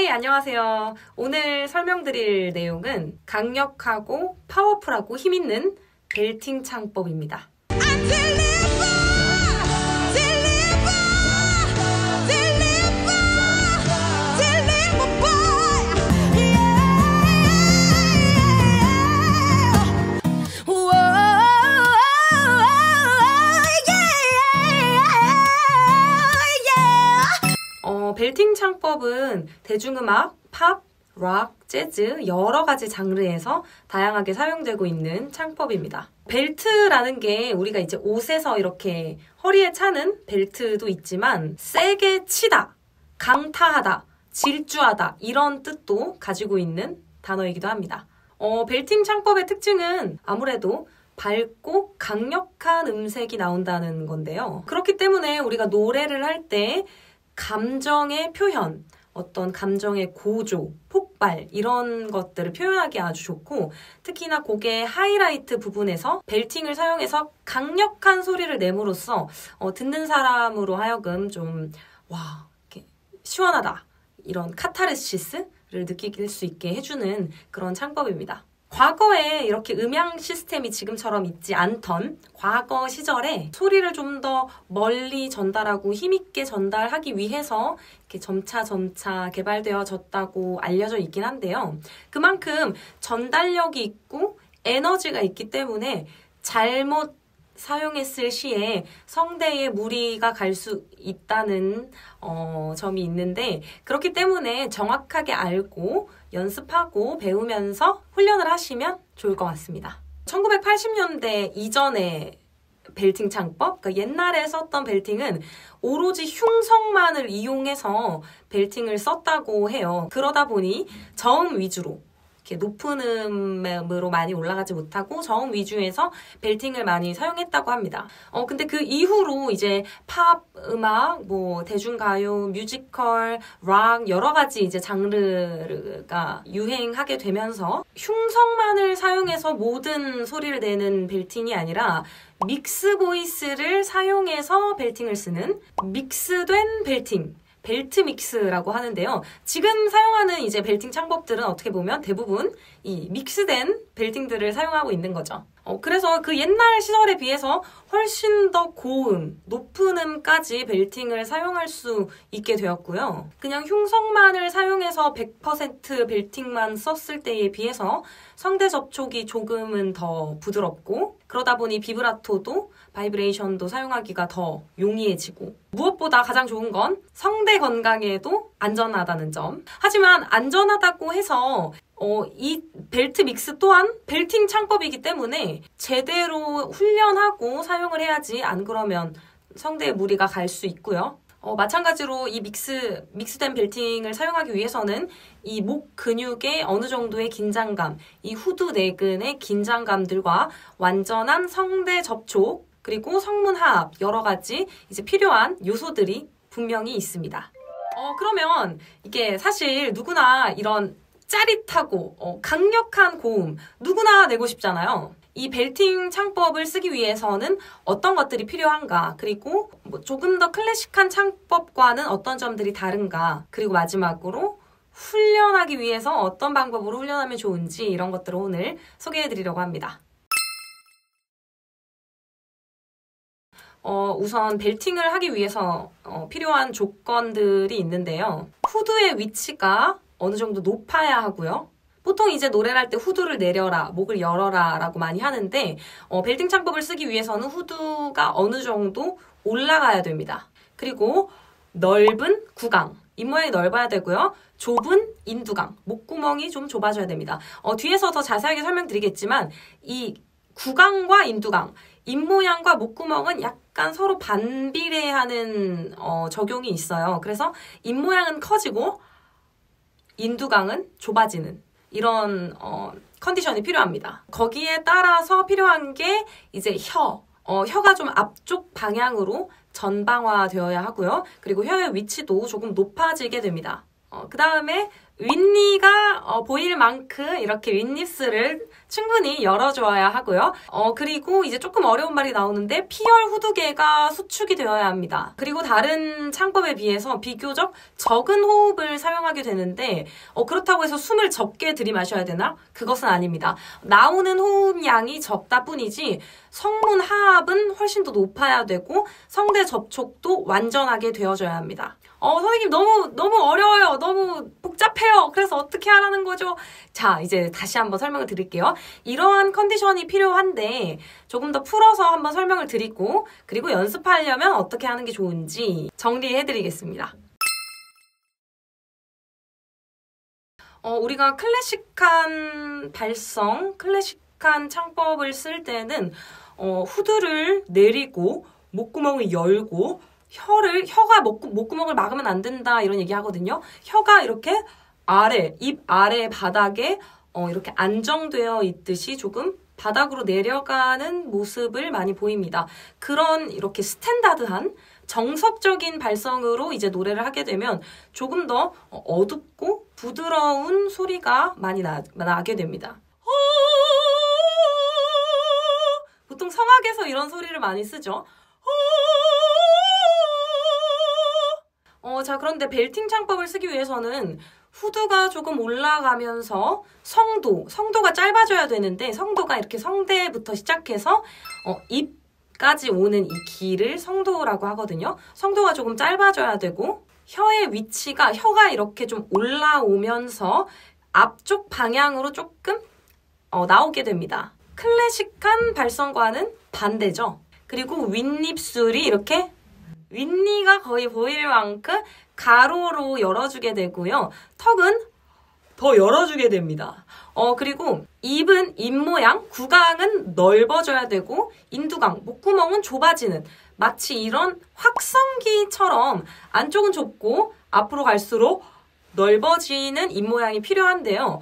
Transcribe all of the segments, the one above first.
네, 안녕하세요. 오늘 설명드릴 내용은 강력하고 파워풀하고 힘있는 벨팅 창법입니다. 벨팅 창법은 대중음악, 팝, 락, 재즈 여러 가지 장르에서 다양하게 사용되고 있는 창법입니다. 벨트라는 게 우리가 이제 옷에서 이렇게 허리에 차는 벨트도 있지만 세게 치다, 강타하다, 질주하다 이런 뜻도 가지고 있는 단어이기도 합니다. 벨팅 창법의 특징은 아무래도 밝고 강력한 음색이 나온다는 건데요. 그렇기 때문에 우리가 노래를 할 때 감정의 표현, 어떤 감정의 고조, 폭발 이런 것들을 표현하기 아주 좋고 특히나 곡의 하이라이트 부분에서 벨팅을 사용해서 강력한 소리를 내므로써 듣는 사람으로 하여금 좀 이렇게 시원하다 이런 카타르시스를 느낄 수 있게 해주는 그런 창법입니다. 과거에 이렇게 음향 시스템이 지금처럼 있지 않던 과거 시절에 소리를 좀 더 멀리 전달하고 힘있게 전달하기 위해서 이렇게 점차 개발되어졌다고 알려져 있긴 한데요. 그만큼 전달력이 있고 에너지가 있기 때문에 잘못 사용했을 시에 성대에 무리가 갈 수 있다는 점이 있는데 그렇기 때문에 정확하게 알고 연습하고 배우면서 훈련을 하시면 좋을 것 같습니다. 1980년대 이전의 벨팅 창법, 그러니까 옛날에 썼던 벨팅은 오로지 흉성만을 이용해서 벨팅을 썼다고 해요. 그러다 보니 저음 위주로 높은 음으로 많이 올라가지 못하고 저음 위주에서 벨팅을 많이 사용했다고 합니다. 근데 그 이후로 이제 팝 음악, 대중가요, 뮤지컬, 락 여러 가지 이제 장르가 유행하게 되면서 흉성만을 사용해서 모든 소리를 내는 벨팅이 아니라 믹스 보이스를 사용해서 벨팅을 쓰는 믹스된 벨팅. 벨트 믹스라고 하는데요. 지금 사용하는 이제 벨팅 창법들은 어떻게 보면 대부분 이 믹스된 벨팅들을 사용하고 있는 거죠. 그래서 그 옛날 시절에 비해서 훨씬 더 고음, 높은 음까지 벨팅을 사용할 수 있게 되었고요. 그냥 흉성만을 사용해서 100% 벨팅만 썼을 때에 비해서 성대 접촉이 조금은 더 부드럽고 그러다 보니 비브라토도 바이브레이션도 사용하기가 더 용이해지고 무엇보다 가장 좋은 건 성대 건강에도 안전하다는 점. 하지만 안전하다고 해서 이 벨트 믹스 또한 벨팅 창법이기 때문에 제대로 훈련하고 사용을 해야지 안 그러면 성대에 무리가 갈 수 있고요. 마찬가지로 이 믹스된 벨팅을 사용하기 위해서는 이 목 근육의 어느 정도의 긴장감, 이 후두 내근의 긴장감들과 완전한 성대 접촉, 그리고 성문하압 여러 가지 이제 필요한 요소들이 분명히 있습니다. 그러면 이게 사실 누구나 이런 짜릿하고 강력한 고음 누구나 내고 싶잖아요. 이 벨팅 창법을 쓰기 위해서는 어떤 것들이 필요한가, 그리고 조금 더 클래식한 창법과는 어떤 점들이 다른가, 그리고 마지막으로 훈련하기 위해서 어떤 방법으로 훈련하면 좋은지 이런 것들을 오늘 소개해드리려고 합니다. 우선 벨팅을 하기 위해서 필요한 조건들이 있는데요. 후두의 위치가 어느 정도 높아야 하고요. 보통 이제 노래를 할 때 후두를 내려라, 목을 열어라 라고 많이 하는데 벨팅 창법을 쓰기 위해서는 후두가 어느 정도 올라가야 됩니다. 그리고 넓은 구강, 입모양이 넓어야 되고요. 좁은 인두강, 목구멍이 좀 좁아져야 됩니다. 뒤에서 더 자세하게 설명드리겠지만 이 구강과 인두강, 입모양과 목구멍은 약간 서로 반비례하는 적용이 있어요. 그래서 입모양은 커지고 인두강은 좁아지는 이런 컨디션이 필요합니다. 거기에 따라서 필요한 게 이제 혀가 좀 앞쪽 방향으로 전방화되어야 하고요. 그리고 혀의 위치도 조금 높아지게 됩니다. 그 다음에 윗니가 보일 만큼 이렇게 윗립스를 충분히 열어줘야 하고요. 그리고 이제 조금 어려운 말이 나오는데 피열 후두개가 수축이 되어야 합니다. 그리고 다른 창법에 비해서 비교적 적은 호흡을 사용하게 되는데 그렇다고 해서 숨을 적게 들이마셔야 되나? 그것은 아닙니다. 나오는 호흡량이 적다 뿐이지 성문 하압은 훨씬 더 높아야 되고 성대 접촉도 완전하게 되어줘야 합니다. 선생님 너무 어려워요. 너무 복잡해요. 그래서 어떻게 하라는 거죠? 자, 이제 다시 한번 설명을 드릴게요. 이러한 컨디션이 필요한데 조금 더 풀어서 한번 설명을 드리고 그리고 연습하려면 어떻게 하는 게 좋은지 정리해드리겠습니다. 우리가 클래식한 발성, 클래식한 창법을 쓸 때는 후두를 내리고 목구멍을 열고 혀가 목구멍을 막으면 안 된다 이런 얘기 하거든요. 혀가 이렇게 입 아래 바닥에 이렇게 안정되어 있듯이 조금 바닥으로 내려가는 모습을 많이 보입니다. 그런 이렇게 스탠다드한 정석적인 발성으로 이제 노래를 하게 되면 조금 더 어둡고 부드러운 소리가 많이 나게 됩니다. 보통 성악에서 이런 소리를 많이 쓰죠. 자, 그런데 벨팅 창법을 쓰기 위해서는 후두가 조금 올라가면서 성도가 짧아져야 되는데 성도가 이렇게 성대부터 시작해서 입까지 오는 이 길을 성도라고 하거든요. 성도가 조금 짧아져야 되고 혀의 위치가 혀가 이렇게 좀 올라오면서 앞쪽 방향으로 조금 나오게 됩니다. 클래식한 발성과는 반대죠. 그리고 윗입술이 이렇게 윗니가 거의 보일 만큼 가로로 열어주게 되고요. 턱은 더 열어주게 됩니다. 그리고 입은 입 모양, 구강은 넓어져야 되고 인두강, 목구멍은 좁아지는 마치 이런 확성기처럼 안쪽은 좁고 앞으로 갈수록 넓어지는 입 모양이 필요한데요.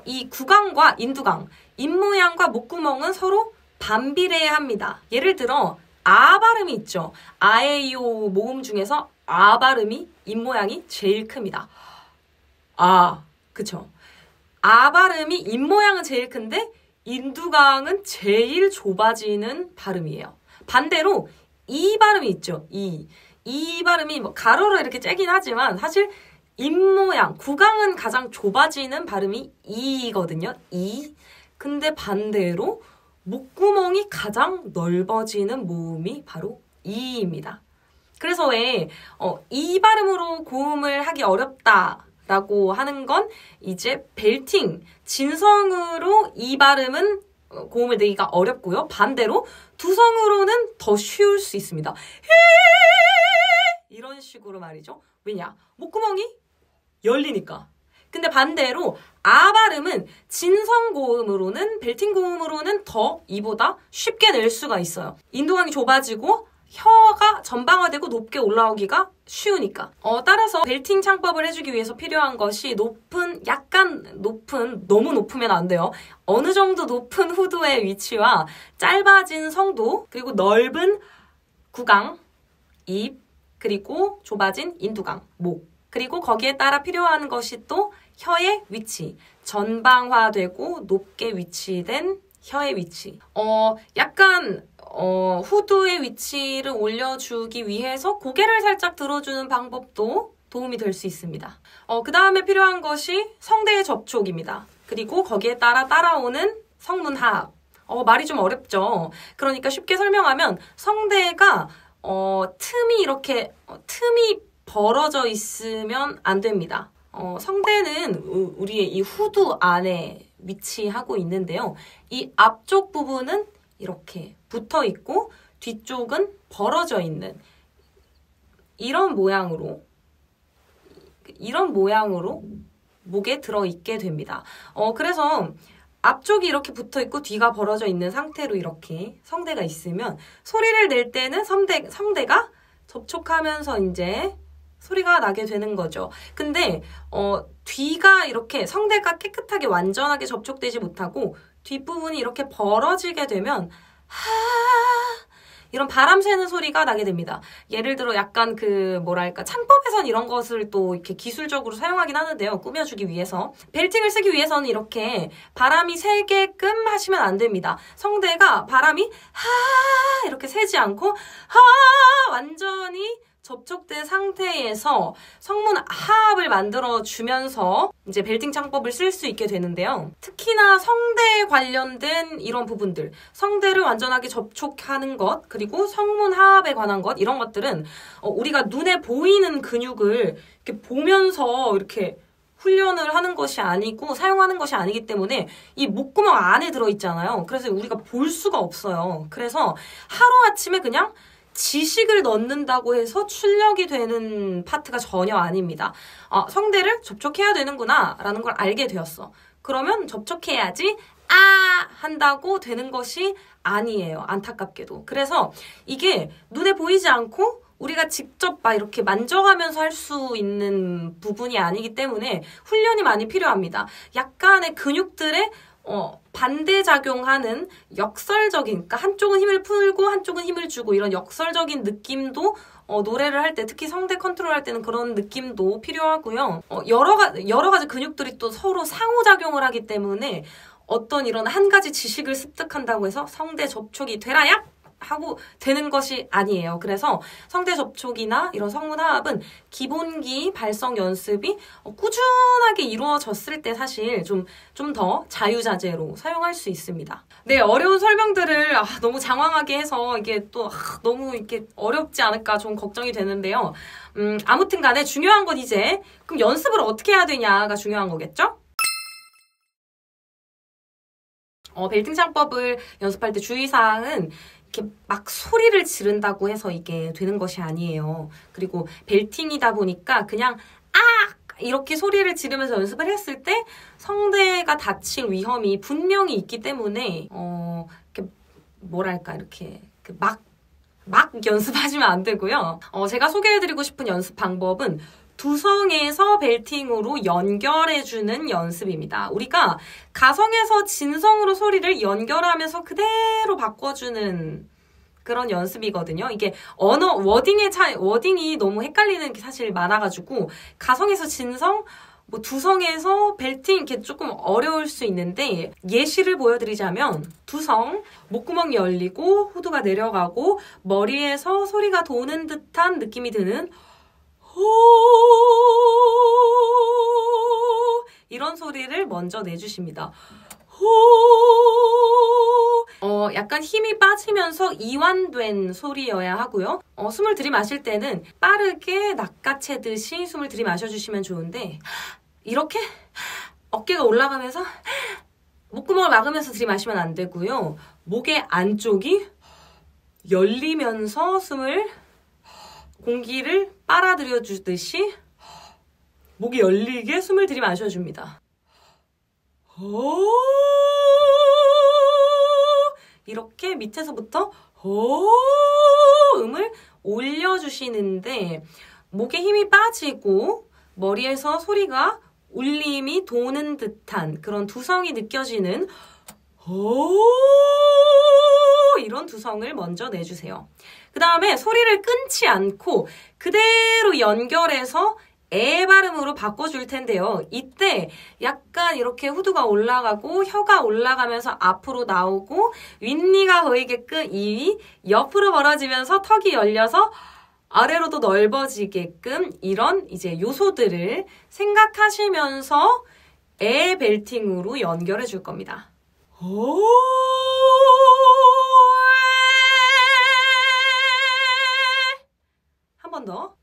이 구강과 인두강, 입 모양과 목구멍은 서로 반비례해야 합니다. 예를 들어 아 발음이 있죠. 아에이오 모음 중에서 아 발음이 입 모양이 제일 큽니다. 그쵸. 아 발음이 입 모양은 제일 큰데 인두강은 제일 좁아지는 발음이에요. 반대로 이 발음이 있죠. 이 발음이 가로로 이렇게 째긴 하지만 사실 입 모양, 구강은 가장 좁아지는 발음이 이거든요. 근데 반대로 목구멍이 가장 넓어지는 모음이 바로 이입니다. 그래서 왜 이 발음으로 고음을 하기 어렵다라고 하는 건 이제 벨팅, 진성으로 이 발음은 고음을 내기가 어렵고요. 반대로 두성으로는 더 쉬울 수 있습니다. 이런 식으로 말이죠. 왜냐? 목구멍이 열리니까. 근데 반대로 아 발음은 진성 고음으로는 벨팅 고음으로는 더 이보다 쉽게 낼 수가 있어요. 인두강이 좁아지고 혀가 전방화되고 높게 올라오기가 쉬우니까. 따라서 벨팅 창법을 해주기 위해서 필요한 것이 약간 높은, 너무 높으면 안 돼요. 어느 정도 높은 후두의 위치와 짧아진 성도, 그리고 넓은 구강, 입, 그리고 좁아진 인두강, 목. 그리고 거기에 따라 필요한 것이 또 혀의 위치, 전방화되고 높게 위치된 혀의 위치. 약간 후두의 위치를 올려주기 위해서 고개를 살짝 들어주는 방법도 도움이 될 수 있습니다. 그 다음에 필요한 것이 성대의 접촉입니다. 그리고 거기에 따라오는 성문 하압. 말이 좀 어렵죠. 그러니까 쉽게 설명하면 성대가 틈이 벌어져 있으면 안 됩니다. 성대는 우리의 이 후두 안에 위치하고 있는데요. 이 앞쪽 부분은 이렇게 붙어 있고 뒤쪽은 벌어져 있는 이런 모양으로 목에 들어있게 됩니다. 그래서 앞쪽이 이렇게 붙어 있고 뒤가 벌어져 있는 상태로 이렇게 성대가 있으면 소리를 낼 때는 성대가 접촉하면서 이제 소리가 나게 되는 거죠. 근데 뒤가 이렇게 성대가 깨끗하게 완전하게 접촉되지 못하고 뒷부분이 이렇게 벌어지게 되면 이런 바람 새는 소리가 나게 됩니다. 예를 들어 약간 그 뭐랄까 창법에선 이런 것을 또 이렇게 기술적으로 사용하긴 하는데요. 꾸며주기 위해서. 벨팅을 쓰기 위해서는 이렇게 바람이 새게끔 하시면 안 됩니다. 성대가 바람이 하 이렇게 새지 않고 하 완전히 접촉된 상태에서 성문 하합을 만들어주면서 이제 벨팅 창법을 쓸 수 있게 되는데요. 특히나 성대에 관련된 이런 부분들, 성대를 완전하게 접촉하는 것, 그리고 성문 하합에 관한 것, 이런 것들은 우리가 눈에 보이는 근육을 이렇게 보면서 이렇게 훈련을 하는 것이 아니고 사용하는 것이 아니기 때문에 이 목구멍 안에 들어있잖아요. 그래서 우리가 볼 수가 없어요. 그래서 하루아침에 그냥 지식을 넣는다고 해서 출력이 되는 파트가 전혀 아닙니다. 성대를 접촉해야 되는구나 라는 걸 알게 되었어. 그러면 접촉해야지 한다고 되는 것이 아니에요. 안타깝게도. 그래서 이게 눈에 보이지 않고 우리가 직접 막 이렇게 만져가면서 할 수 있는 부분이 아니기 때문에 훈련이 많이 필요합니다. 약간의 근육들의 반대작용하는 역설적인, 그러니까 한쪽은 힘을 풀고 한쪽은 힘을 주고 이런 역설적인 느낌도 노래를 할 때, 특히 성대 컨트롤 할 때는 그런 느낌도 필요하고요. 여러 가지 근육들이 또 서로 상호작용을 하기 때문에 어떤 이런 한 가지 지식을 습득한다고 해서 성대 접촉이 되라야 하고 되는 것이 아니에요. 그래서 성대 접촉이나 이런 성문 하합은 기본기 발성 연습이 꾸준하게 이루어졌을 때 사실 좀 더 자유자재로 사용할 수 있습니다. 네, 어려운 설명들을 너무 장황하게 해서 이게 또 너무 이렇게 어렵지 않을까 좀 걱정이 되는데요. 아무튼 간에 중요한 건 이제 그럼 연습을 어떻게 해야 되냐가 중요한 거겠죠? 벨팅 창법을 연습할 때 주의사항은 이렇게 막 소리를 지른다고 해서 이게 되는 것이 아니에요. 그리고 벨팅이다 보니까 그냥 이렇게 소리를 지르면서 연습을 했을 때 성대가 다칠 위험이 분명히 있기 때문에 이렇게 뭐랄까 이렇게 막 연습하시면 안 되고요. 제가 소개해드리고 싶은 연습 방법은 두성에서 벨팅으로 연결해주는 연습입니다. 우리가 가성에서 진성으로 소리를 연결하면서 그대로 바꿔주는 그런 연습이거든요. 이게 워딩이 너무 헷갈리는 게 사실 많아가지고 가성에서 진성, 두성에서 벨팅 이렇게 조금 어려울 수 있는데 예시를 보여드리자면 두성, 목구멍이 열리고 후두가 내려가고 머리에서 소리가 도는 듯한 느낌이 드는 이런 소리를 먼저 내주십니다. 약간 힘이 빠지면서 이완된 소리여야 하고요. 숨을 들이마실 때는 빠르게 낚아채듯이 숨을 들이마셔주시면 좋은데 이렇게 어깨가 올라가면서 목구멍을 막으면서 들이마시면 안 되고요. 목의 안쪽이 열리면서 공기를 빨아들여 주듯이 목이 열리게 숨을 들이마셔줍니다. 이렇게 밑에서부터 음을 올려주시는데 목에 힘이 빠지고 머리에서 소리가 울림이 도는 듯한 그런 두성이 느껴지는 이런 두성을 먼저 내주세요. 그 다음에 소리를 끊지 않고 그대로 연결해서 에 발음으로 바꿔줄 텐데요. 이때 약간 이렇게 후두가 올라가고 혀가 올라가면서 앞으로 나오고 윗니가 보이게끔 입이 옆으로 벌어지면서 턱이 열려서 아래로도 넓어지게끔 이런 이제 요소들을 생각하시면서 에 벨팅으로 연결해 줄 겁니다. 한 번 더.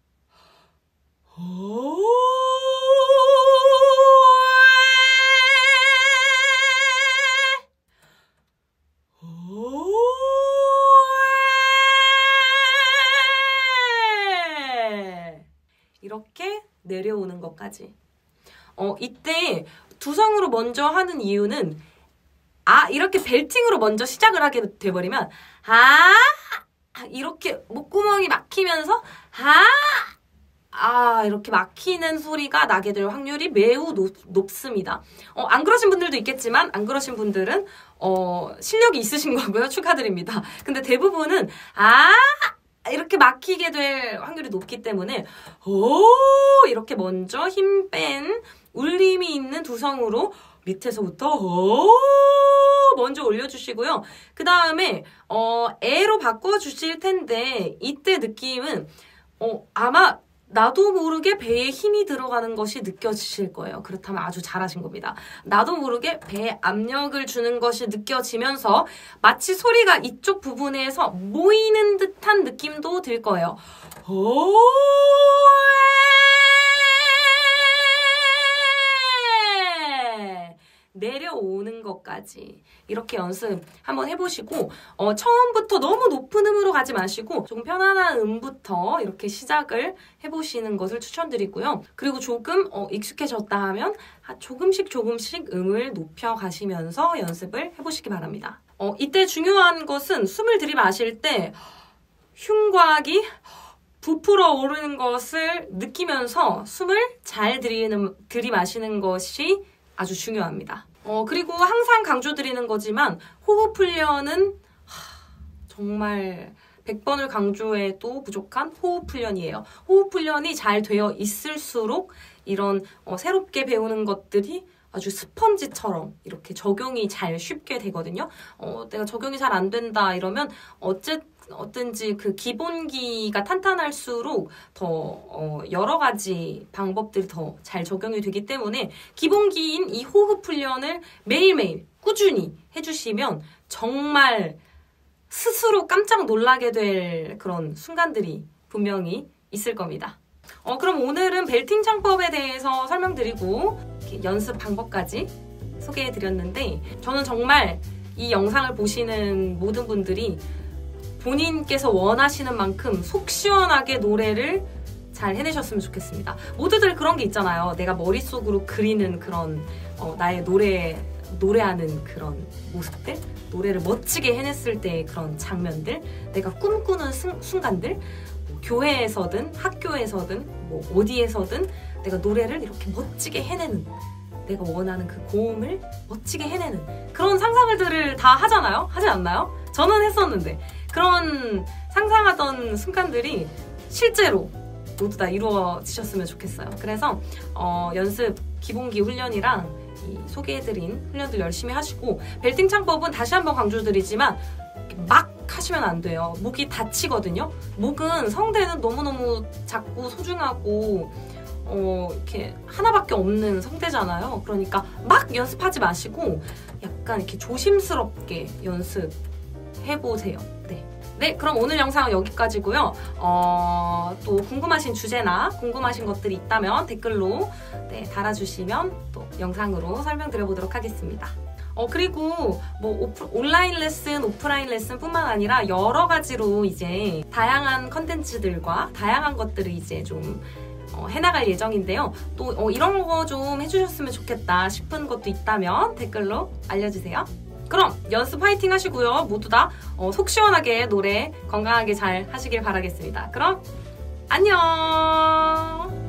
이렇게 내려오는 것까지. 이때 두성으로 먼저 하는 이유는 이렇게 벨팅으로 먼저 시작을 하게 돼버리면 이렇게 목구멍이 막히면서 이렇게 막히는 소리가 나게 될 확률이 매우 높습니다. 안 그러신 분들도 있겠지만 안 그러신 분들은 실력이 있으신 거고요. 축하드립니다. 근데 대부분은 이렇게 막히게 될 확률이 높기 때문에 이렇게 먼저 힘 뺀 울림이 있는 두성으로 밑에서부터 먼저 올려주시고요. 그 다음에 에로 바꿔주실 텐데 이때 느낌은 아마 나도 모르게 배에 힘이 들어가는 것이 느껴지실 거예요. 그렇다면 아주 잘하신 겁니다. 나도 모르게 배에 압력을 주는 것이 느껴지면서 마치 소리가 이쪽 부분에서 모이는 듯한 느낌도 들 거예요. 내려오는 것까지 이렇게 연습 한번 해보시고 처음부터 너무 높은 음으로 가지 마시고 조금 편안한 음부터 이렇게 시작을 해보시는 것을 추천드리고요. 그리고 조금 익숙해졌다 하면 조금씩 음을 높여가시면서 연습을 해보시기 바랍니다. 이때 중요한 것은 숨을 들이마실 때 흉곽이 부풀어 오르는 것을 느끼면서 숨을 잘 들이마시는 것이 아주 중요합니다. 그리고 항상 강조드리는 거지만 호흡 훈련은 정말 100번을 강조해도 부족한 호흡 훈련이에요. 호흡 훈련이 잘 되어 있을수록 이런 새롭게 배우는 것들이 아주 스펀지처럼 이렇게 적용이 잘 쉽게 되거든요. 내가 적용이 잘 안 된다 이러면 어떤지 그 기본기가 탄탄할수록 더 여러 가지 방법들이 더 잘 적용이 되기 때문에 기본기인 이 호흡 훈련을 매일매일 꾸준히 해주시면 정말 스스로 깜짝 놀라게 될 그런 순간들이 분명히 있을 겁니다. 그럼 오늘은 벨팅 창법에 대해서 설명드리고 연습 방법까지 소개해드렸는데 저는 정말 이 영상을 보시는 모든 분들이 본인께서 원하시는 만큼 속 시원하게 노래를 잘 해내셨으면 좋겠습니다. 모두들 그런 게 있잖아요. 내가 머릿속으로 그리는 그런 나의 노래하는 그런 모습들, 노래를 멋지게 해냈을 때의 그런 장면들, 내가 꿈꾸는 순간들, 교회에서든 학교에서든 어디에서든 내가 노래를 이렇게 멋지게 해내는, 내가 원하는 그 고음을 멋지게 해내는 그런 상상들을 다 하잖아요? 하지 않나요? 저는 했었는데 그런 상상하던 순간들이 실제로 모두 다 이루어지셨으면 좋겠어요. 그래서 연습 기본기 훈련이랑 이 소개해드린 훈련들 열심히 하시고 벨팅 창법은 다시 한번 강조드리지만 막 하시면 안 돼요. 목이 다치거든요. 목은 성대는 너무너무 작고 소중하고 이렇게 하나밖에 없는 성대잖아요. 그러니까 막 연습하지 마시고 약간 이렇게 조심스럽게 연습해보세요. 네, 그럼 오늘 영상은 여기까지고요. 또 궁금하신 주제나 궁금하신 것들이 있다면 댓글로 달아주시면 또 영상으로 설명드려보도록 하겠습니다. 그리고 온라인 레슨, 오프라인 레슨뿐만 아니라 여러 가지로 이제 다양한 컨텐츠들과 다양한 것들을 이제 좀 해나갈 예정인데요. 또 이런 거 좀 해주셨으면 좋겠다 싶은 것도 있다면 댓글로 알려주세요. 그럼 연습 화이팅 하시고요. 모두 다 속 시원하게 노래 건강하게 잘 하시길 바라겠습니다. 그럼 안녕!